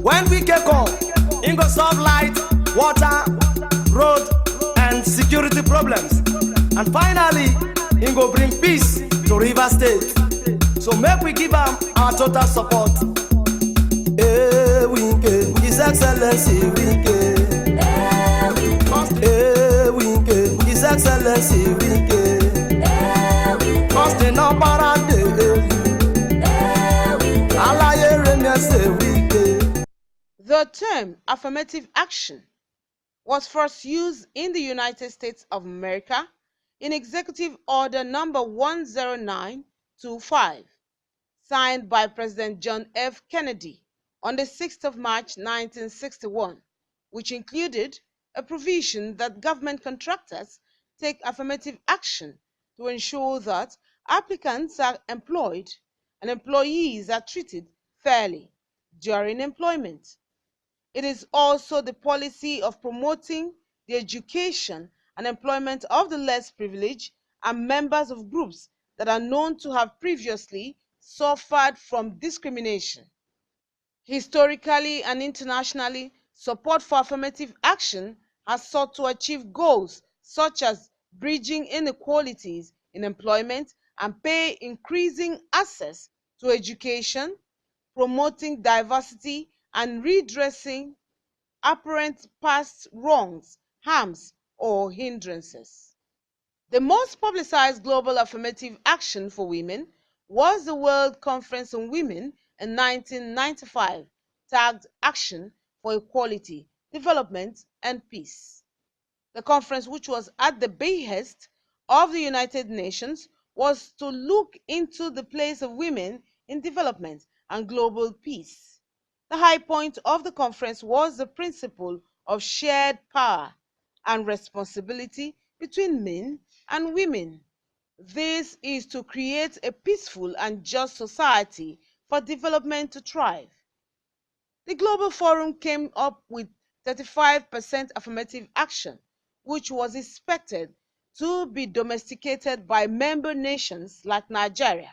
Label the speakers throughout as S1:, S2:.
S1: When we get come, it go solve light, water, road, and security problems. And finally, it go bring peace to River State. So make we give them our total support. Wike, His Excellency Wike. Wike, His Excellency Wike. Cause the number
S2: The term affirmative action was first used in the United States of America in Executive Order number 10925, signed by President John F. Kennedy on the 6th of March 1961, which included a provision that government contractors take affirmative action to ensure that applicants are employed and employees are treated fairly during employment. It is also the policy of promoting the education and employment of the less privileged and members of groups that are known to have previously suffered from discrimination. Historically and internationally, support for affirmative action has sought to achieve goals such as bridging inequalities in employment and pay, increasing access to education, promoting diversity, and redressing apparent past wrongs, harms, or hindrances. The most publicized global affirmative action for women was the World Conference on Women in 1995, tagged Action for Equality, Development, and Peace. The conference, which was at the behest of the United Nations, was to look into the place of women in development and global peace. The high point of the conference was the principle of shared power and responsibility between men and women. This is to create a peaceful and just society for development to thrive. The Global Forum came up with 35% affirmative action, which was expected to be domesticated by member nations like Nigeria.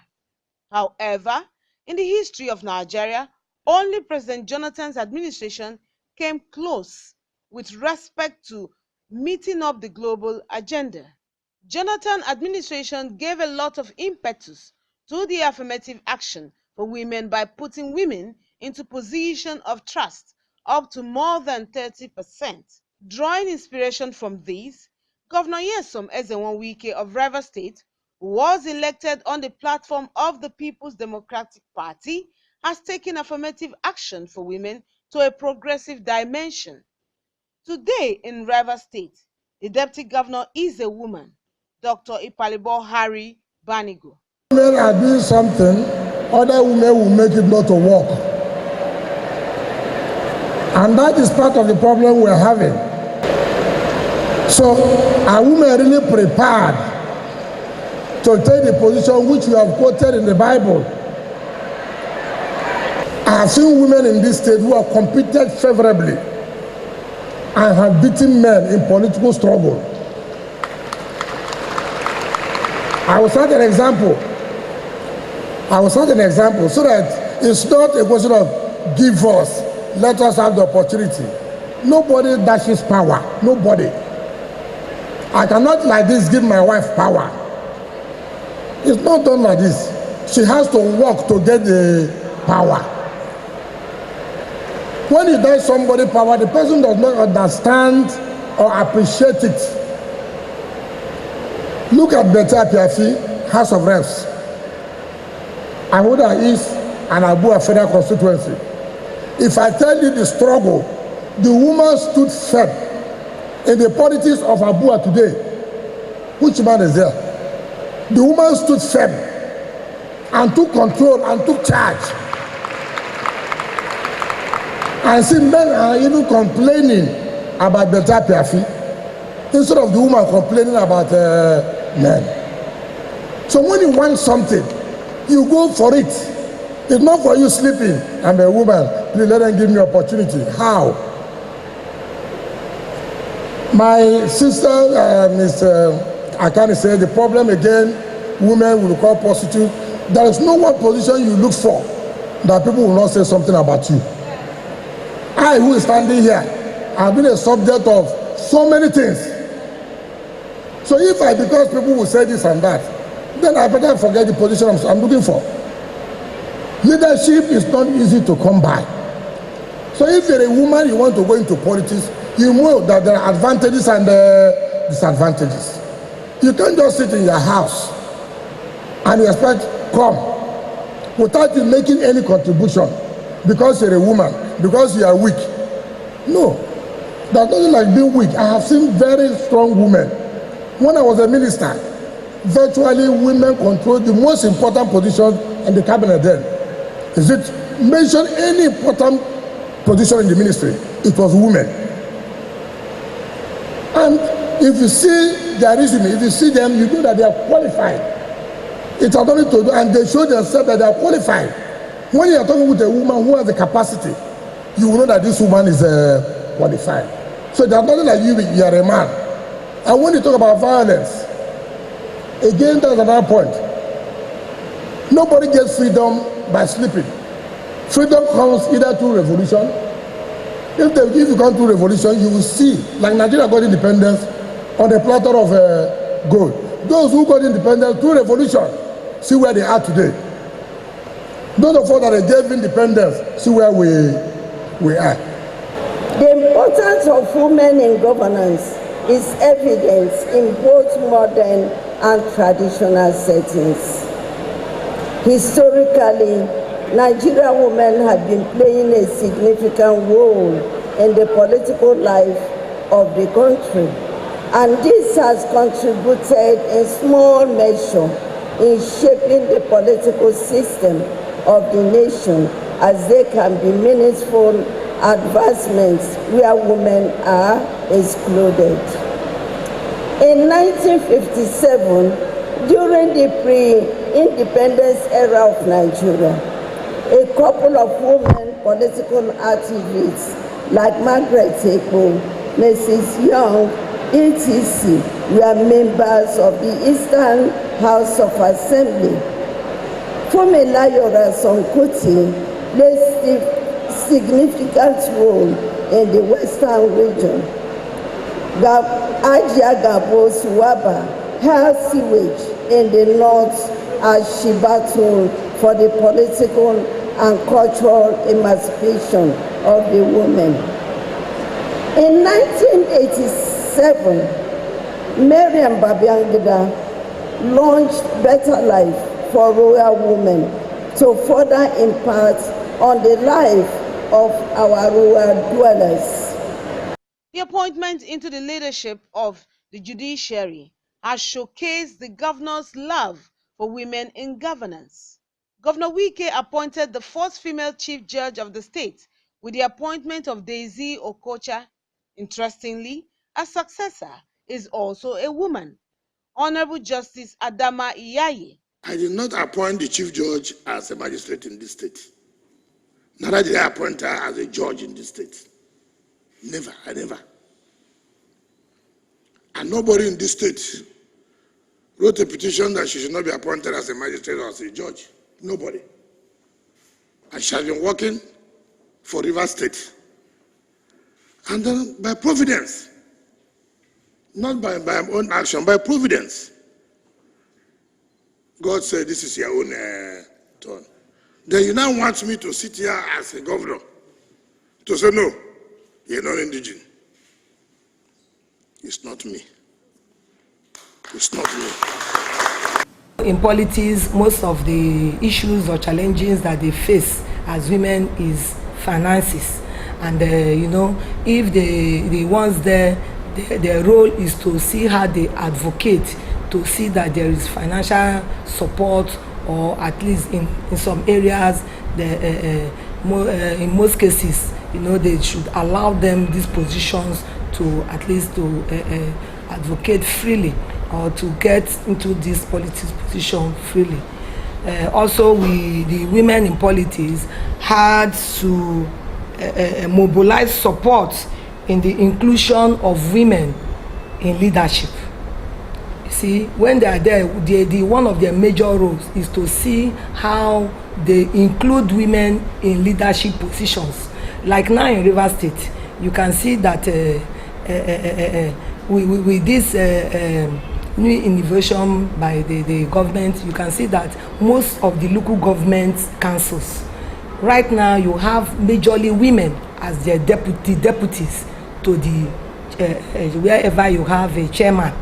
S2: However, in the history of Nigeria, only President Jonathan's administration came close with respect to meeting up the global agenda. Jonathan's administration gave a lot of impetus to the affirmative action for women by putting women into position of trust up to more than 30%. Drawing inspiration from these, Governor Nyesom Ezenwa Wike of Rivers State, who was elected on the platform of the People's Democratic Party, has taken affirmative action for women to a progressive dimension. Today in Rivers State, the Deputy Governor is a woman, Dr. Ipalibo Harry Banigo.
S3: Women are doing something, other women will make it not to work. And that is part of the problem we're having. So, are women really prepared to take the position which we have quoted in the Bible? I have seen women in this state who have competed favorably and have beaten men in political struggle. I will set an example. So that it's not a question of give us, let us have the opportunity. Nobody dashes power. Nobody. I cannot like this give my wife power. It's not done like this. She has to work to get the power. When you deny somebody power, the person does not understand or appreciate it. Look at Beta Piafi, House of Reps, Ahuda East and Abua Federal Constituency. If I tell you the struggle, the woman stood firm in the politics of Abua today. Which man is there? The woman stood firm and took control and took charge. And see, men are even complaining about Beta Piafi instead of the woman complaining about men. So when you want something, you go for it. It's not for you sleeping. I'm a woman. Please let them give me opportunity. How? My sister, I can't say the problem again. Women will call prostitute. There is no one position you look for that people will not say something about you. I, who is standing here, have been a subject of so many things. So if I, because people will say this and that, then I better forget the position I'm looking for. Leadership is not easy to come by. So if you're a woman, you want to go into politics, you know that there are advantages and disadvantages. You can't just sit in your house and you expect come without you making any contribution because you're a woman, because you are weak. No, there's nothing like being weak. I have seen very strong women. When I was a minister, virtually women controlled the most important position in the cabinet then. Is it mention any important position in the ministry? It was women. And if you see their resume, if you see them, you know that they are qualified. It's not only to do, and they show themselves that they are qualified. When you are talking with a woman who has the capacity, you will know that this woman is qualified. So there's nothing like you are a man. And when you talk about violence, again, that's another point. Nobody gets freedom by sleeping. Freedom comes either through revolution. If you come through revolution, you will see, like Nigeria got independence on a platter of gold. Those who got independence through revolution, see where they are today. Those of us that they gave independence, see where we are.
S4: The importance of women in governance is evident in both modern and traditional settings. Historically, Nigerian women have been playing a significant role in the political life of the country, and this has contributed in small measure in shaping the political system of the nation, as they can be meaningful advancements where women are excluded. In 1957, during the pre-independence era of Nigeria, a couple of women political activists like Margaret Ekpo, Mrs. Young, etc., were members of the Eastern House of Assembly. Funmilayo Ransome-Kuti played a significant role in the Western region. Ajia Gabo Suwaba held sewage in the north as she battled for the political and cultural emancipation of the women. In 1987, Mariam Babangida launched Better Life for Rural Women to further impact on the life of our rural dwellers.
S2: The appointment into the leadership of the judiciary has showcased the governor's love for women in governance. Governor Wike appointed the first female chief judge of the state with the appointment of Daisy Okocha. Interestingly, a successor is also a woman, Honorable Justice Adama Iyaye.
S3: I did not appoint the chief judge as a magistrate in this state. Neither did I appoint her as a judge in this state. Never, I never. And nobody in this state wrote a petition that she should not be appointed as a magistrate or as a judge. Nobody. And she has been working for Rivers State. And then by providence, not by my own action, by providence, God said, this is your own turn. Then you now want me to sit here as a governor to say, no, you're not indigenous. It's not me. It's not me.
S5: In politics, most of the issues or challenges that they face as women is finances. And if the ones there, their role is to see how they advocate, to see that there is financial support, or at least in some areas, in most cases, they should allow them these positions to at least to advocate freely, or to get into this politics position freely. Also, the women in politics had to mobilize support in the inclusion of women in leadership. You see, when they are there, one of their major roles is to see how they include women in leadership positions. Like now in River State, you can see that with this new innovation by the government, you can see that most of the local government councils, right now you have majorly women as their deputies to the wherever you have a chairman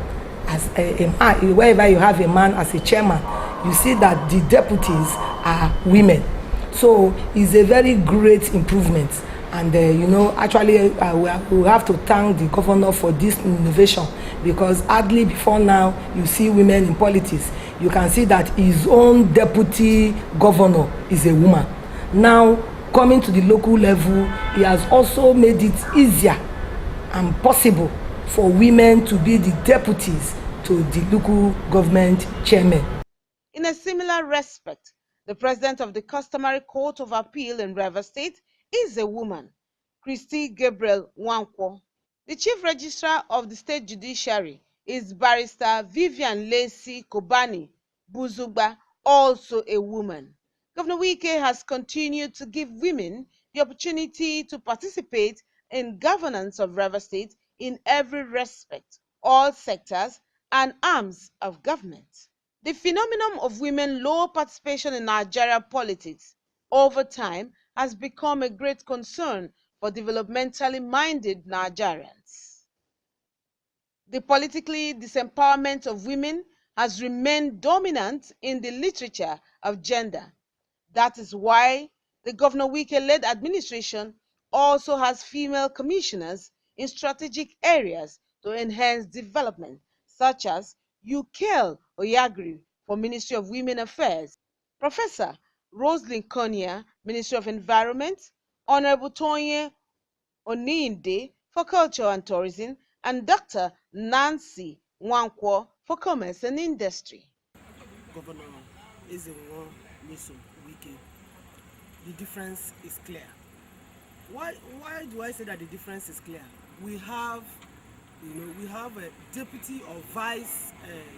S5: as a man, wherever you have a man as a chairman, you see that the deputies are women. So it's a very great improvement. And you know, actually we have to thank the governor for this innovation, because hardly before now you see women in politics. You can see that his own deputy governor is a woman. Now coming to the local level, he has also made it easier and possible for women to be the deputies to the local government chairman.
S2: In a similar respect, the president of the Customary Court of Appeal in Rivers State is a woman, Christy Gabriel Wankwo. The chief registrar of the state judiciary is Barrister Vivian Lacey Kobani Buzugba, also a woman. Governor Wike has continued to give women the opportunity to participate in governance of Rivers State in every respect, all sectors and arms of government. The phenomenon of women low participation in Nigeria politics over time has become a great concern for developmentally minded Nigerians. The politically disempowerment of women has remained dominant in the literature of gender. That is why the Governor Wike-led administration also has female commissioners in strategic areas to enhance development, such as Ukel Oyagri for Ministry of Women Affairs, Professor Rosalind Konya, Ministry of Environment, Honorable Tonye Oniinde for Culture and Tourism, and Dr. Nancy Nwankwo for Commerce and Industry.
S1: Governor Ezenwo Nyesom Wike, the difference is clear. Why do I say that the difference is clear? We have a deputy or vice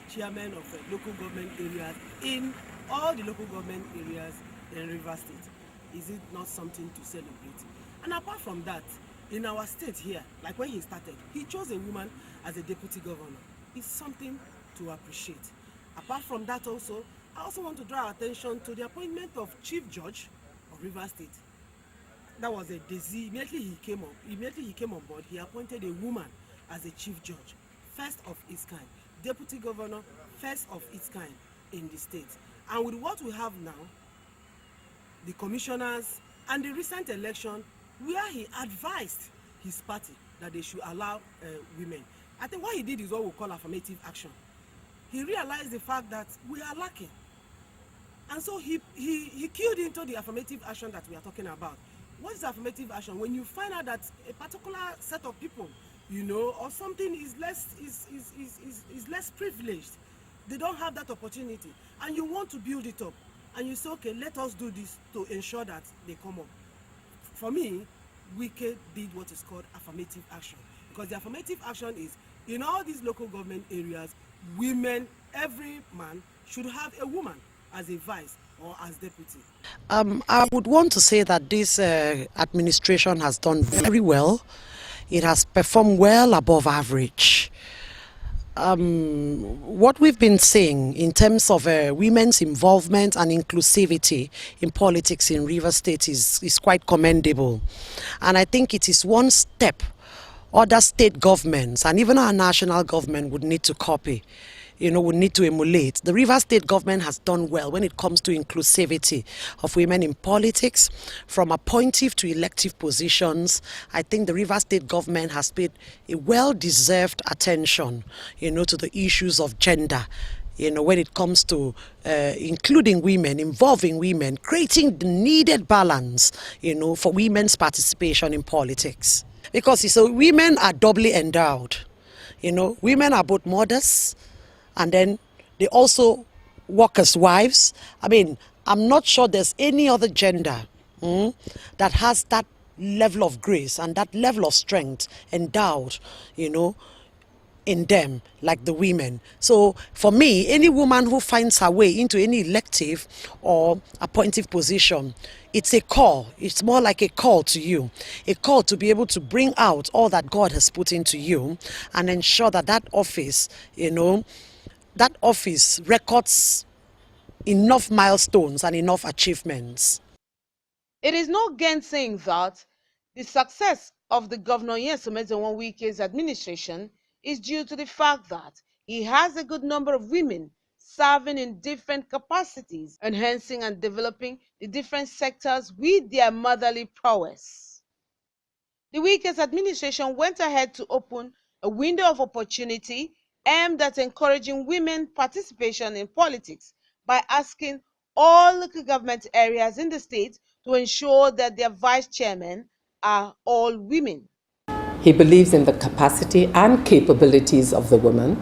S1: chairman of local government areas in all the local government areas in Rivers State. Is it not something to celebrate? And apart from that, in our state here, like when he started, he chose a woman as a deputy governor. It's something to appreciate. Apart from that also, I also want to draw attention to the appointment of Chief Judge of Rivers State. That was a disease. Immediately he came on board, he appointed a woman as a Chief Judge, first of its kind. Deputy Governor, first of its kind in the state. And with what we have now, the commissioners and the recent election, where he advised his party that they should allow women. I think what he did is what we call affirmative action. He realized the fact that we are lacking. And so he keyed into the affirmative action that we are talking about. What is affirmative action? When you find out that a particular set of people, you know, or something is less privileged, they don't have that opportunity, and you want to build it up, and you say, okay, let us do this to ensure that they come up. For me, Wike did what is called affirmative action, because the affirmative action is, in all these local government areas, women, every man should have a woman as a vice or as deputy.
S6: I would want to say that this administration has done very well. It has performed well above average. What we've been seeing in terms of women's involvement and inclusivity in politics in Rivers State is quite commendable. And I think it is one step other state governments and even our national government would need to copy, would need to emulate. The Rivers State government has done well when it comes to inclusivity of women in politics, from appointive to elective positions. I think the Rivers State government has paid a well-deserved attention, to the issues of gender. When it comes to including women, involving women, creating the needed balance, for women's participation in politics. Because women are doubly endowed. Women are both mothers, and then they also work as wives. I mean, I'm not sure there's any other gender that has that level of grace and that level of strength endowed, in them like the women. So for me, any woman who finds her way into any elective or appointive position it's a call. It's more like a call to you, a call to be able to bring out all that God has put into you and ensure that that office, that office records enough milestones and enough achievements.
S2: It is no gainsaying that the success of the Governor Nyesom Wike's administration is due to the fact that he has a good number of women serving in different capacities, enhancing and developing the different sectors with their motherly prowess. The Wike's administration went ahead to open a window of opportunity aimed at encouraging women participation in politics by asking all local government areas in the state to ensure that their vice chairmen are all women.
S7: He believes in the capacity and capabilities of the woman.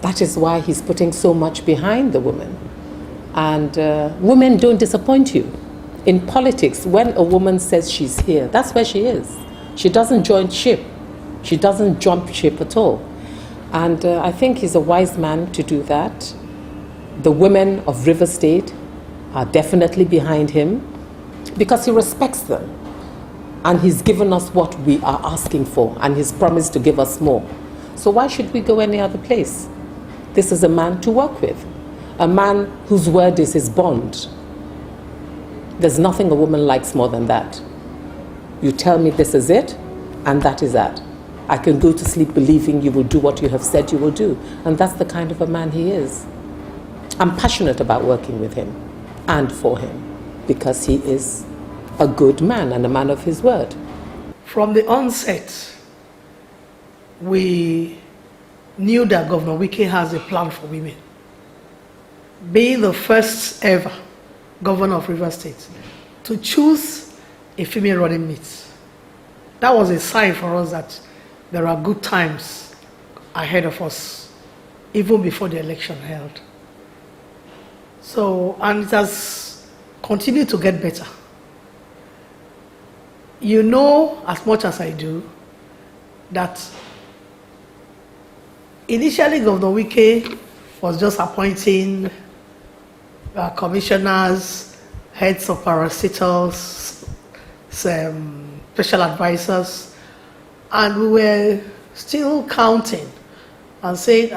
S7: That is why he's putting so much behind the woman. And women don't disappoint you. In politics, when a woman says she's here, that's where she is. She doesn't join ship. She doesn't jump ship at all. And I think he's a wise man to do that. The women of River State are definitely behind him because he respects them. And he's given us what we are asking for, and he's promised to give us more. So why should we go any other place? This is a man to work with, a man whose word is his bond. There's nothing a woman likes more than that. You tell me this is it, and that is that. I can go to sleep believing you will do what you have said you will do. And that's the kind of a man he is. I'm passionate about working with him and for him because he is a good man and a man of his word.
S5: From the onset, we knew that Governor Wike has a plan for women. Being the first ever governor of River State to choose a female running mate, that was a sign for us that there are good times ahead of us, even before the election held. So, and it has continued to get better. You know as much as I do that initially Governor Wike was just appointing commissioners, heads of parastatals, special advisors, and we were still counting and saying,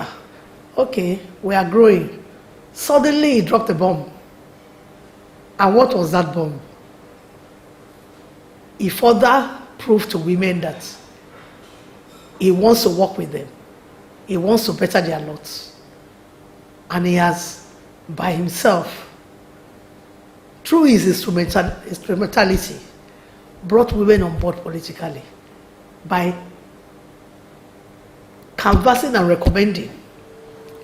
S5: okay, we are growing. Suddenly he dropped a bomb. And what was that bomb? He further proved to women that he wants to work with them. He wants to better their lot. And he has, by himself, through his instrumentality, brought women on board politically by canvassing and recommending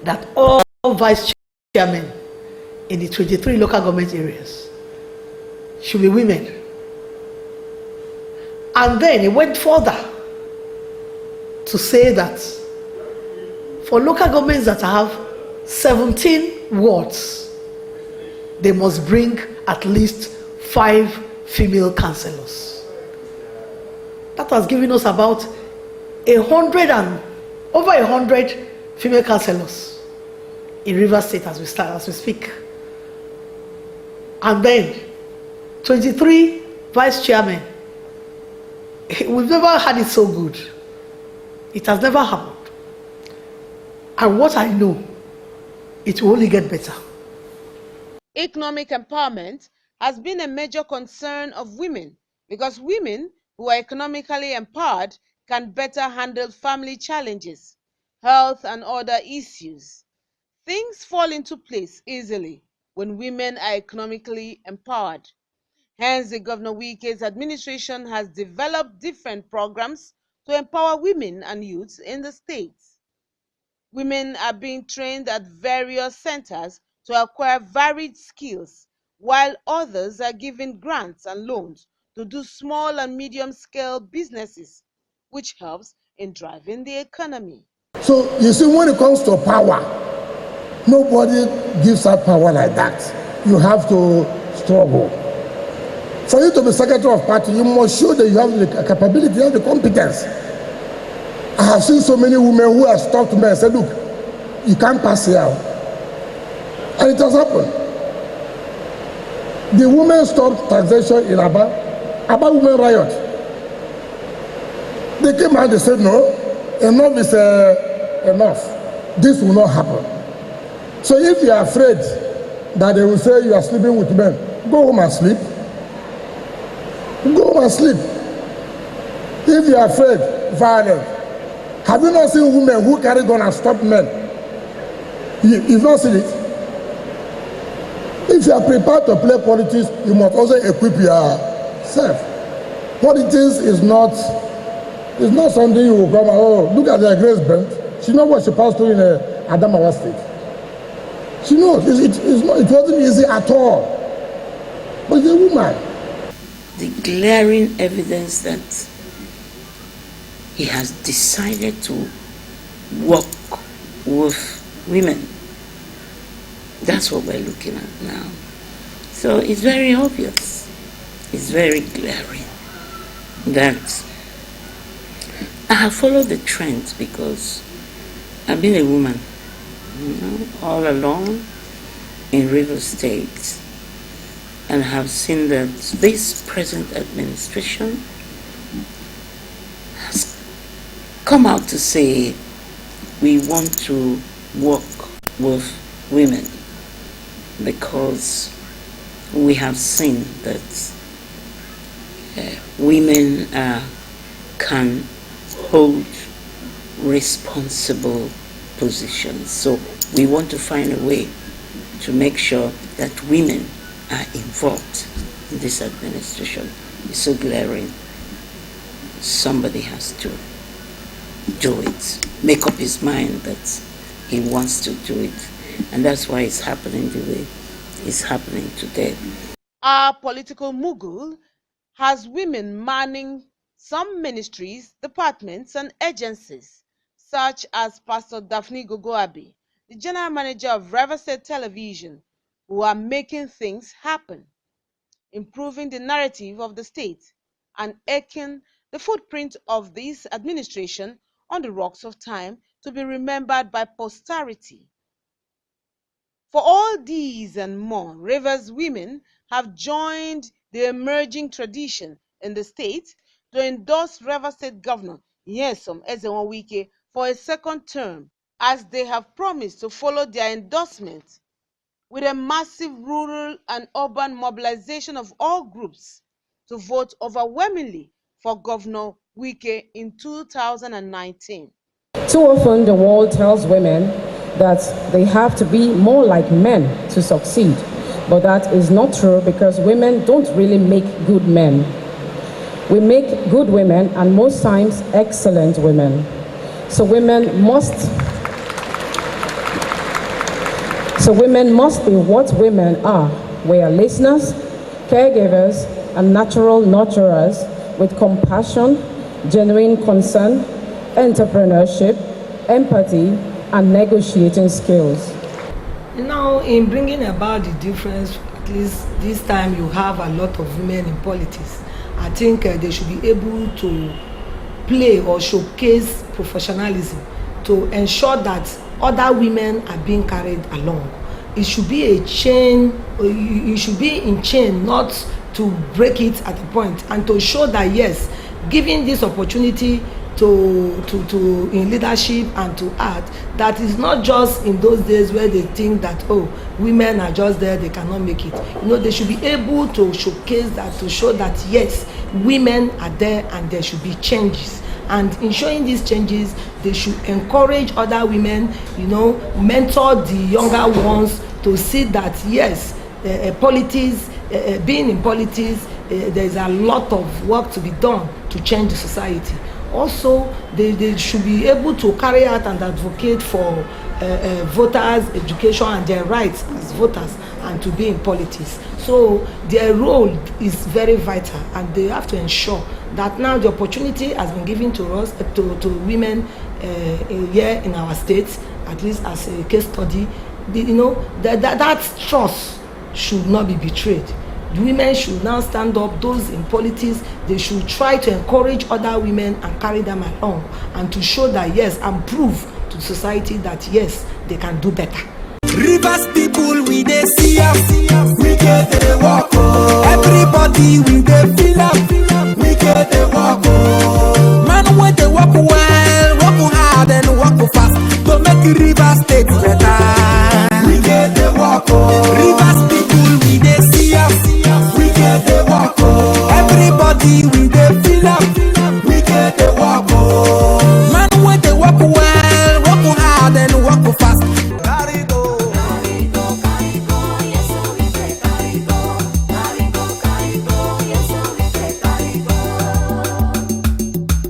S5: that all vice chairmen in the 23 local government areas should be women. And then he went further to say that for local governments that have 17 wards, they must bring at least 5 female councillors. That has given us about over 100 female councillors in River State as we speak. And then 23 vice chairmen. We've never had it so good. It has never happened. And what I know, it will only get better.
S2: Economic empowerment has been a major concern of women because women who are economically empowered can better handle family challenges, health and other issues. Things fall into place easily when women are economically empowered. Hence, the Governor Wike's administration has developed different programs to empower women and youths in the state. Women are being trained at various centers to acquire varied skills, while others are given grants and loans to do small and medium-scale businesses, which helps in driving the economy.
S3: So, you see, when it comes to power, nobody gives out power like that. You have to struggle. For you to be secretary of party, you must show that you have the capability, you have the competence. I have seen so many women who have stopped me and said, look, you can't pass here. And it has happened. The women stopped taxation in Aba women riot. They came out, they said, no, enough is enough. This will not happen. So if you are afraid that they will say you are sleeping with men, go home and sleep. Go home and sleep. If you are afraid, violent. Have you not seen women who carry gun and stop men? You've not seen it. If you are prepared to play politics, you must also equip yourself. Politics is not something you will come and, oh, look at the Grace Bent. She knows what she passed through in Adamawa State. She knows it wasn't easy at all. But the woman.
S8: The glaring evidence that he has decided to work with women. That's what we're looking at now. So it's very obvious, it's very glaring that I have followed the trends because I've been a woman, all along in Rivers State, and have seen that this present administration has come out to say we want to work with women because we have seen that women can hold responsible positions. So we want to find a way to make sure that women are involved in this administration. It's so glaring. Somebody has to do it, make up his mind that he wants to do it. And that's why it's happening the way it's happening today.
S2: Our political mogul has women manning some ministries, departments, and agencies, such as Pastor Daphne Gogoabi, the general manager of Rivers State Television, who are making things happen, improving the narrative of the state, and echoing the footprint of this administration on the rocks of time to be remembered by posterity. For all these and more, Rivers women have joined the emerging tradition in the state to endorse Rivers State Governor Nyesom Wike for a second term, as they have promised to follow their endorsement with a massive rural and urban mobilization of all groups to vote overwhelmingly for Governor Wike in 2019.
S9: Too often the world tells women that they have to be more like men to succeed. But that is not true because women don't really make good men. We make good women and most times excellent women. So women must be what women are. We are listeners, caregivers, and natural nurturers with compassion, genuine concern, entrepreneurship, empathy, and negotiating skills.
S5: In bringing about the difference, at least this time you have a lot of women in politics. I think they should be able to play or showcase professionalism to ensure that other women are being carried along. It should be a chain, you should be in chain, not to break it at a point, and to show that yes, giving this opportunity to in leadership and to act, that is not just in those days where they think that, oh, women are just there, they cannot make it. They should be able to showcase that, to show that yes, women are there and there should be changes. And in showing these changes, they should encourage other women, mentor the younger ones to see that yes, politics, being in politics, there's a lot of work to be done to change the society. Also, they should be able to carry out and advocate for voters' education and their rights as voters and to be in politics. So their role is very vital, and they have to ensure that now the opportunity has been given to us, to women here in our states, at least as a case study. That trust should not be betrayed. The women should now stand up, those in politics, they should try to encourage other women and carry them along, and to show that yes, and prove to society that yes, they can do better.
S10: Rivers people we dey see am, we get the walk oh. Everybody we dey feel am, we get the walk oh. Man wey dey work well, work hard and work fast to make Rivers State better. We get the walk oh. Rivers people we dey see am, we get the walk oh. Everybody we dey feel am, we get the walk oh. Man wey dey work well, work hard and work fast.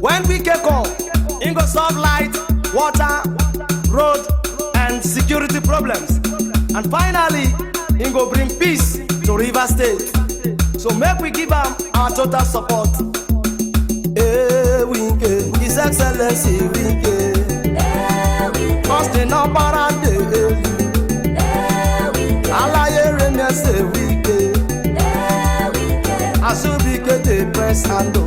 S1: When we get on, it go solve light, water, road, and security problems. And finally, it go bring peace to Rivers State. So make we give them our total support. Wike, His Excellency Wike. Constant number and day. Alaye Remese Wike. Azubike the press handle.